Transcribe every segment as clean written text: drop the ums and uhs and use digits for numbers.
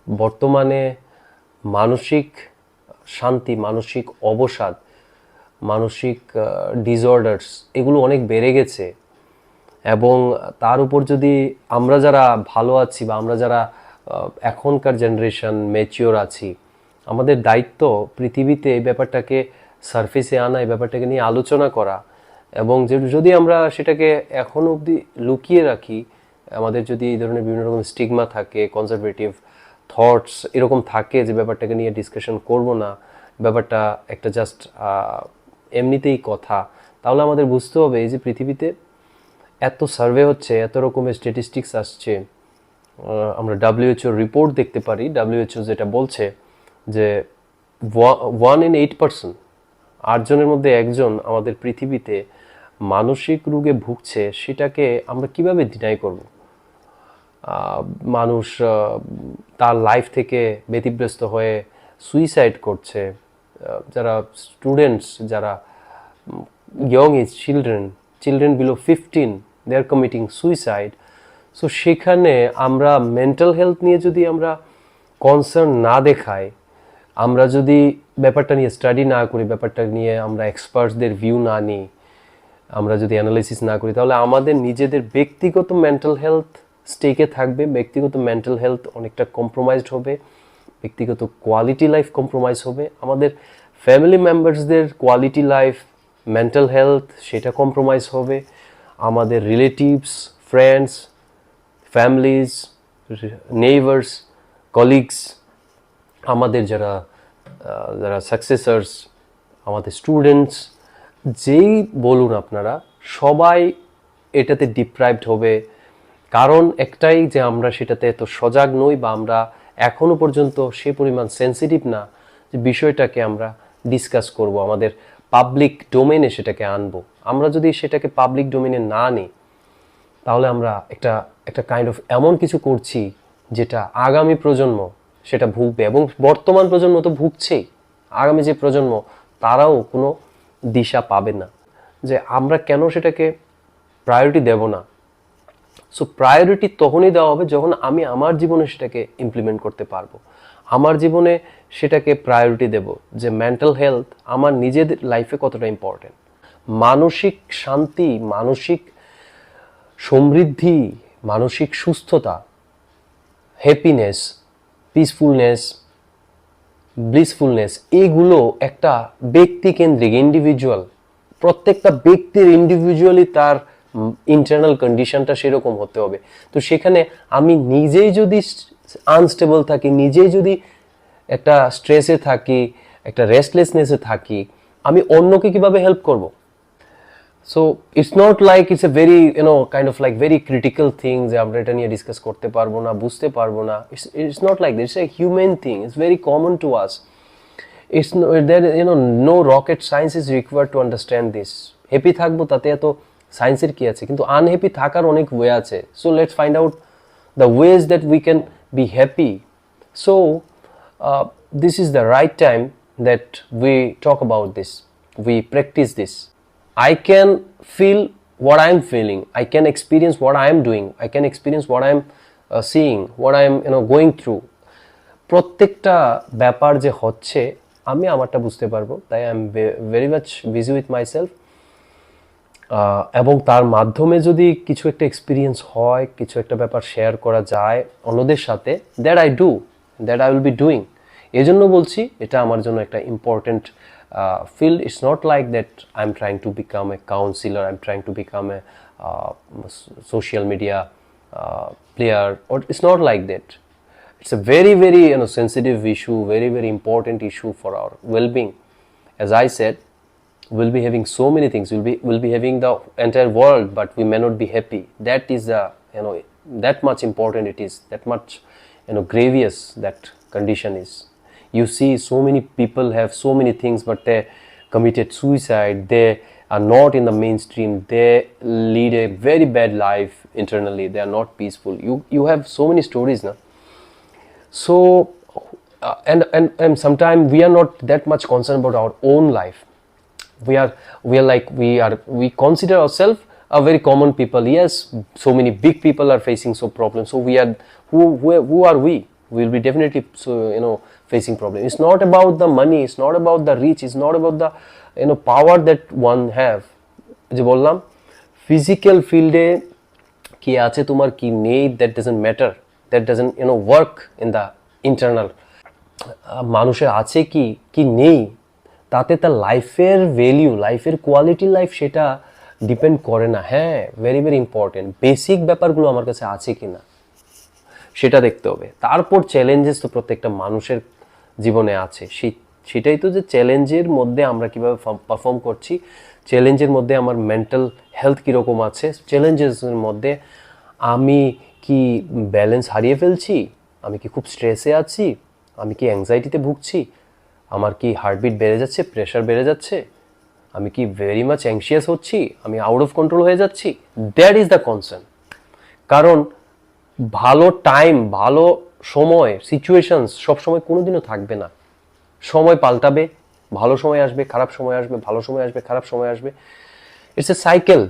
বর্তমানে মানসিক শান্তি, মানসিক অবসাদ, মানসিক ডিসঅর্ডারস এগুলো অনেক বেড়ে গেছে। এবং তার উপর যদি আমরা যারা ভালো আছি বা আমরা যারা এখনকার জেনারেশন ম্যাচিওর আছি, আমাদের দায়িত্ব পৃথিবীতে এই ব্যাপারটাকে সারফেসে আনা, এই ব্যাপারটাকে নিয়ে আলোচনা করা। এবং যদি আমরা সেটাকে এখনো অবধি লুকিয়ে রাখি, আমাদের যদি এই ধরনের বিভিন্ন রকম স্টিগমা থাকে, কনজারভেটিভ থটস এরকম থাকে যে ব্যাপারটাকে নিয়ে ডিসকাশন করব না, ব্যাপারটা একটা জাস্ট এমনিতেই কথা, তাহলে আমাদের বুঝতে হবে এই যে পৃথিবীতে এত সার্ভে হচ্ছে, এত রকমের স্ট্যাটিস্টিক্স আসছে, আমরা ডাব্লিউএইচও রিপোর্ট দেখতে পারি। ডাব্লিউএইচও যেটা বলছে যে 1 in 8%, 8জনের মধ্যে একজন আমাদের পৃথিবীতে মানসিক রোগে ভুগছে। সেটাকে আমরা কিভাবে ডিনাই করব? মানুষ তার লাইফ থেকে ব্যতিব্যস্ত হয়ে সুইসাইড করছে। যারা স্টুডেন্টস, যারা ইয়ং এজ চিলড্রেন বিলো 15, দে আর কমিটিং সুইসাইড। সো সেখানে আমরা মেন্টাল হেলথ নিয়ে যদি আমরা কনসার্ন না দেখাই, আমরা যদি ব্যাপারটা নিয়ে স্টাডি না করি, ব্যাপারটা নিয়ে আমরা এক্সপার্টসদের ভিউ না নিই, আমরা যদি অ্যানালাইসিস না করি, তাহলে আমাদের নিজেদের ব্যক্তিগত মেন্টাল হেলথ স্টেকে থাকবে, ব্যক্তিগত মেন্টাল হেলথ অনেকটা কম্প্রোমাইজড হবে, ব্যক্তিগত কোয়ালিটি লাইফ কম্প্রোমাইজ হবে, আমাদের ফ্যামিলি মেম্বার্সদের কোয়ালিটি লাইফ, মেন্টাল হেলথ সেটা কম্প্রোমাইজ হবে, আমাদের relatives, friends, families, neighbours, colleagues, আমাদের যারা সাকসেসার্স, আমাদের স্টুডেন্টস, যেই বলুন আপনারা, সবাই এটাতে ডিপ্রাইভড হবে। কারণ একটাই, যে আমরা সেটাতে এত সজাগ নই বা আমরা এখনো পর্যন্ত সে পরিমাণ সেন্সিটিভ না যে বিষয়টাকে আমরা ডিসকাস করব, আমাদের পাবলিক ডোমেনে সেটাকে আনবো। আমরা যদি সেটাকে পাবলিক ডোমেনে না নিই, তাহলে আমরা একটা কাইন্ড অফ এমন কিছু করছি যেটা আগামী প্রজন্ম সেটা ভুগবে। এবং বর্তমান প্রজন্ম তো ভুগছেই, আগামী যে প্রজন্ম তারাও কোনো দিশা পাবে না যে আমরা কেন সেটাকে প্রায়োরিটি দেব না। সো প্রায়োরিটি তখনই দেওয়া হবে যখন আমি আমার জীবনে সেটাকে ইমপ্লিমেন্ট করতে পারবো, আমার জীবনে সেটাকে প্রায়োরিটি দেব যে মেন্টাল হেলথ আমার নিজেদের লাইফে কতটা ইম্পর্টেন্ট। মানসিক শান্তি, মানসিক সমৃদ্ধি, মানসিক সুস্থতা, হ্যাপিনেস, পিসফুলনেস, ব্লিসফুলনেস, এগুলো একটা ব্যক্তিকেন্দ্রিক, ইন্ডিভিজুয়াল। প্রত্যেকটা ব্যক্তির ইন্ডিভিজুয়ালি তার ইন্টারনাল কন্ডিশনটা সেরকম হতে হবে। তো সেখানে আমি নিজেই যদি আনস্টেবল থাকি, নিজেই যদি একটা স্ট্রেসে থাকি, একটা রেস্টলেসনেসে থাকি, আমি অন্যকে কিভাবে হেল্প করব? So it's not like it's a very kind of like very critical thing যে আমরা এটা নিয়ে ডিসকাস করতে পারবো না, বুঝতে পারবো না। It's not like this, it's a human thing, it's very common to us. It's no, there, no rocket science is required to understand this. Happy থাকবো তাতে এত সায়েন্সের কি আছে? কিন্তু আনহ্যাপি থাকার অনেক ওয়ে আছে। So let's find out the ways that we can be happy. So this is the right time that we talk about this, we practice this. I can feel what I am feeling, I can experience what I am doing, I can experience what I am seeing, what I am going through. প্রত্যেকটা ব্যাপার যে হচ্ছে আমি আমারটা বুঝতে পারবো, তাই I am very much busy with my self. এবং তার মাধ্যমে যদি কিছু একটা এক্সপিরিয়েন্স হয়, কিছু একটা ব্যাপার শেয়ার করা যায় অন্যদের সাথে, that I do, that I will be doing. এই জন্য বলছি এটা আমার জন্য একটা important field. It's not like that I'm trying to become a counselor, I'm trying to become a social media player, or it's not like that. It's a very very sensitive issue, very very important issue for our well-being. As I said, we'll be having so many things, we'll be having the entire world, but we may not be happy. That is the that much important it is, that much grievous that condition is. You see so many people have so many things, but they committed suicide, they are not in the mainstream, they lead a very bad life internally, they are not peaceful. You have so many stories now. So and sometimes we are not that much concerned about our own life. We consider ourselves a very common people. Yes, so many big people are facing so problems, so we are who are we? we'll be definitely facing problem. It's not about the money, it's not about the reach, it's not about the power that one have. যে বললাম physical ফিল্ডে কি আছে তোমার কি নেই, that doesn't matter, that doesn't work in the internal. মানুষের আছে কি কি নেই তাতে তার লাইফের ভ্যালিউ, লাইফের কোয়ালিটি লাইফ সেটা ডিপেন্ড করে না। হ্যাঁ, ভেরি ভেরি ইম্পর্টেন্ট, বেসিক ব্যাপারগুলো আমার কাছে আছে কি না সেটা দেখতে হবে। তারপর চ্যালেঞ্জেস তো প্রত্যেকটা মানুষের জীবনে আছে, সেটাই তো যে চ্যালেঞ্জের মধ্যে আমরা কিভাবে পারফর্ম করছি, চ্যালেঞ্জের মধ্যে আমার মেন্টাল হেলথ কীরকম আছে, চ্যালেঞ্জেসের মধ্যে আমি কি ব্যালেন্স হারিয়ে ফেলছি, আমি কি খুব স্ট্রেসে আছি, আমি কি অ্যাংজাইটিতে ভুগছি, আমার কি হার্টবিট বেড়ে যাচ্ছে, প্রেশার বেড়ে যাচ্ছে, আমি কি ভেরি মাচ অ্যাংশিয়াস হচ্ছি, আমি আউট অফ কন্ট্রোল হয়ে যাচ্ছি। That is the concern. কারণ ভালো টাইম, ভালো সময়, সিচুয়েশনস সবসময় কোনোদিনও থাকবে না। সময় পাল্টাবে, ভালো সময় আসবে, খারাপ সময় আসবে, ভালো সময় আসবে, খারাপ সময় আসবে। It's a cycle,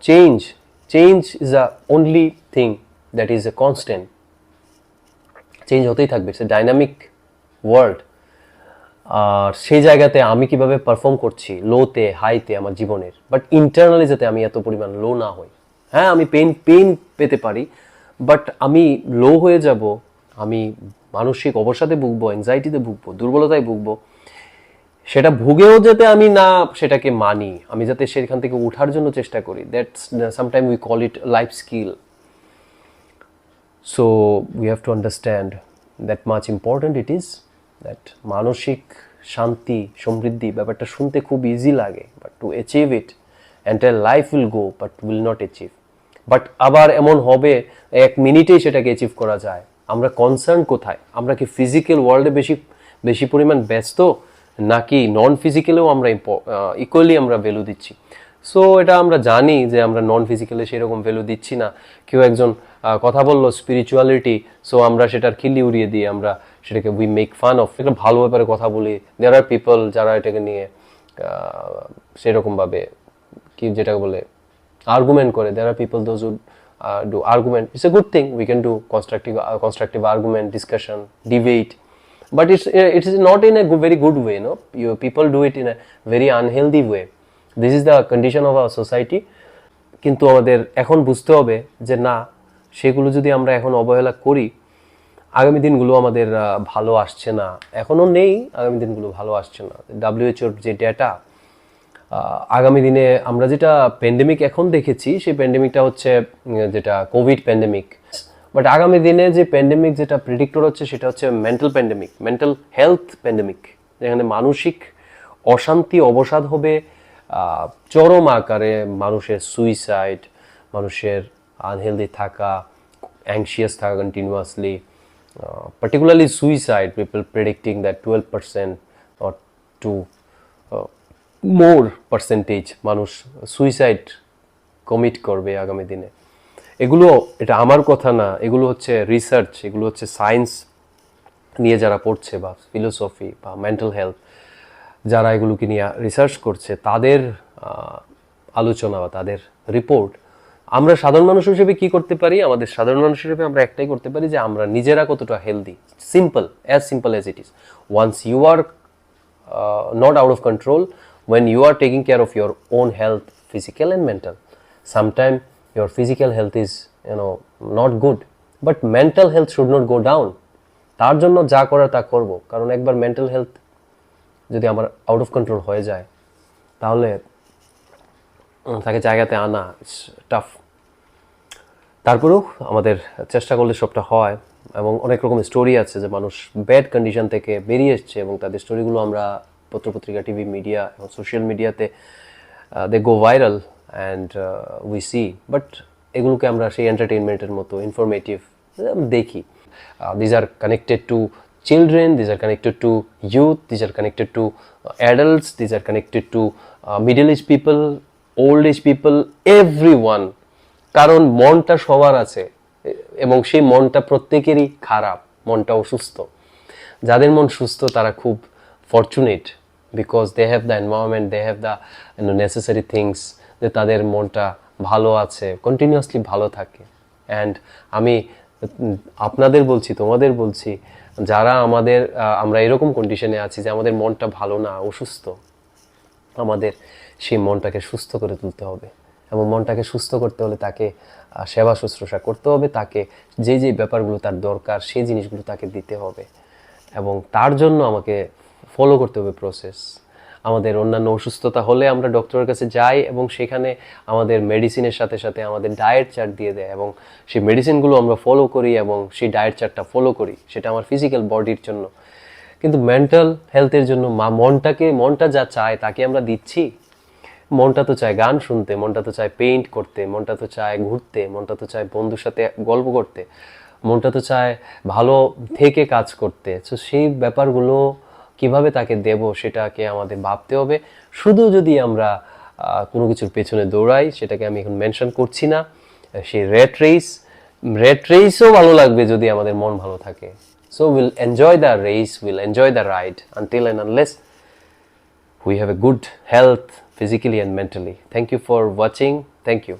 change is the only thing that is a constant. Change হতেই থাকবে, ইটস এ ডাইনামিক ওয়ার্ল্ড। আর সেই জায়গাতে আমি কিভাবে পারফর্ম করছি লোতে হাইতে আমার জীবনের, বাট ইন্টারনালি যাতে আমি এত পরিমাণ লো না হই। হ্যাঁ, আমি পেন পেতে পারি, বাট আমি লো হয়ে যাব, আমি মানসিক অবসাদে ভুগবো, অ্যাংজাইটিতে ভুগবো, দুর্বলতায় ভুগবো, সেটা ভুগেও যাতে আমি না সেটাকে মানি, আমি যাতে সেখান থেকে উঠার জন্য চেষ্টা করি। That's sometime we call it life skill. So we have to understand that much important it is that মানসিক শান্তি সমৃদ্ধি ব্যাপারটা শুনতে খুব ইজি লাগে, but to achieve it entire life will go but will not achieve. But আবার এমন হবে 1 মিনিটেই সেটাকে অ্যাচিভ করা যায়। আমরা কনসার্ন কোথায়? আমরা কি ফিজিক্যাল ওয়ার্ল্ডে বেশি পরিমাণ ব্যস্ত, নাকি নন ফিজিক্যালেও আমরা ইকুয়ালি আমরা ভ্যালু দিচ্ছি? সো এটা আমরা জানি যে আমরা নন ফিজিক্যালে সেরকম ভ্যালু দিচ্ছি না। কেউ একজন কথা বললো স্পিরিচুয়ালিটি, সো আমরা সেটার খিল্লি উড়িয়ে দিয়ে আমরা সেটাকে উই মেক ফান অফ, একটা ভালো ব্যাপারে কথা বলি। দেয়ার আর পিপল যারা এটাকে নিয়ে সেরকমভাবে কি যেটাকে বলে আর্গুমেন্ট করে। There are people those who do argument. It's a good thing, we can do constructive argument, discussion, debate, but it is not in a very good way. People do it in a very unhealthy way. This is the condition of our society. কিন্তু আমাদের এখন বুঝতে হবে যে না, সেগুলো যদি আমরা এখন অবহেলা করি, আগামী দিনগুলো আমাদের ভালো আসছে না। এখনো নেই, আগামী দিনগুলো ভালো আসছে না। WHO যে ডেটা, আগামী দিনে আমরা যেটা প্যান্ডেমিক এখন দেখেছি, সেই প্যান্ডেমিকটা হচ্ছে যেটা কোভিড প্যান্ডেমিক, বাট আগামী দিনে যে প্যান্ডেমিক যেটা প্রেডিক্টর হচ্ছে সেটা হচ্ছে mental pandemic, mental health pandemic, যেখানে মানসিক অশান্তি অবসাদ হবে চরম আকারে, মানুষের সুইসাইড, মানুষের আনহেলদি থাকা, অ্যাংশিয়াস থাকা continuously, particularly suicide, people predicting that 12% or to more percentage মানুষ সুইসাইড কমিট করবে আগামী দিনে। এগুলো এটা আমার কথা না, এগুলো হচ্ছে রিসার্চ, এগুলো হচ্ছে সায়েন্স নিয়ে যারা পড়ছে বা ফিলোসফি বা মেন্টাল হেলথ যারা এগুলোকে নিয়ে রিসার্চ করছে তাদের আলোচনা বা তাদের রিপোর্ট। আমরা সাধারণ মানুষ হিসেবে কি করতে পারি? আমাদের সাধারণ মানুষ হিসেবে আমরা একটাই করতে পারি যে আমরা নিজেরা কতটা healthy. Simple as it is. Once you are not out of control, when you are taking care of your own health, physical and mental, sometimes your physical health is not good, but mental health should not go down. তার জন্য যা করার তা করব, কারণ একবার mental health যদি আমার আউট অফ কন্ট্রোল হয়ে যায় তাহলে তাকে জায়গাতে আনা ইটস টাফ। তারপরেও আমাদের চেষ্টা করলে সবটা হয়, এবং অনেক রকম স্টোরি আছে যে মানুষ ব্যাড কন্ডিশন থেকে বেরিয়ে এসছে, এবং তাদের স্টোরিগুলো আমরা পত্রপত্রিকা, টিভি, মিডিয়া এবং সোশ্যাল মিডিয়াতে they go viral and we see. But এগুলোকে আমরা সেই এন্টারটেইনমেন্টের মতো ইনফরমেটিভ দেখি। These are connected to children, these are connected to youth, these are connected to adults, these are connected to middle-aged people, old-age people, everyone. কারণ মনটা সবার আছে, এবং সেই মনটা প্রত্যেকেরই খারাপ, মনটা অসুস্থ। যাদের মন সুস্থ তারা খুব fortunate, because they have the environment, they have the necessary things, যে তাদের মনটা ভালো আছে, কন্টিনিউয়াসলি ভালো থাকে। অ্যান্ড আমি আপনাদের বলছি, তোমাদের বলছি, যারা আমরা এরকম কন্ডিশনে আছি যে আমাদের মনটা ভালো না, অসুস্থ, আমাদের সেই মনটাকে সুস্থ করে তুলতে হবে। এবং মনটাকে সুস্থ করতে হলে তাকে সেবা শুশ্রূষা করতে হবে, তাকে যে যে ব্যাপারগুলো তার দরকার সেই জিনিসগুলো তাকে দিতে হবে। এবং তার জন্য আমাকে ফলো করতে হবে প্রসেস। আমাদের অন্যান্য অসুস্থতা হলে আমরা ডক্টরের কাছে যাই এবং সেখানে আমাদের মেডিসিনের সাথে সাথে আমাদের ডায়েট চার্ট দিয়ে দেয় এবং সেই মেডিসিনগুলো আমরা ফলো করি এবং সেই ডায়েট চার্টটা ফলো করি, সেটা আমার ফিজিক্যাল বডির জন্য। কিন্তু মেন্টাল হেলথের জন্য মনটা যা চায় তাকে আমরা দিচ্ছি? মনটা তো চায় গান শুনতে, মনটা তো চায় পেইন্ট করতে, মনটা তো চায় ঘুরতে, মনটা তো চায় বন্ধুর সাথে গল্প করতে, মনটা তো চায় ভালো থেকে কাজ করতে। তো সেই ব্যাপারগুলো কিভাবে তাকে দেব সেটাকে আমাদের ভাবতে হবে। শুধু যদি আমরা কোনো কিছুর পেছনে দৌড়াই, সেটাকে আমি এখন মেনশন করছি না, সেই রেট রেসও ভালো লাগবে যদি আমাদের মন ভালো থাকে। So we'll enjoy the race, we'll enjoy the ride until and unless we have a good health physically and mentally. Thank you for watching. Thank you.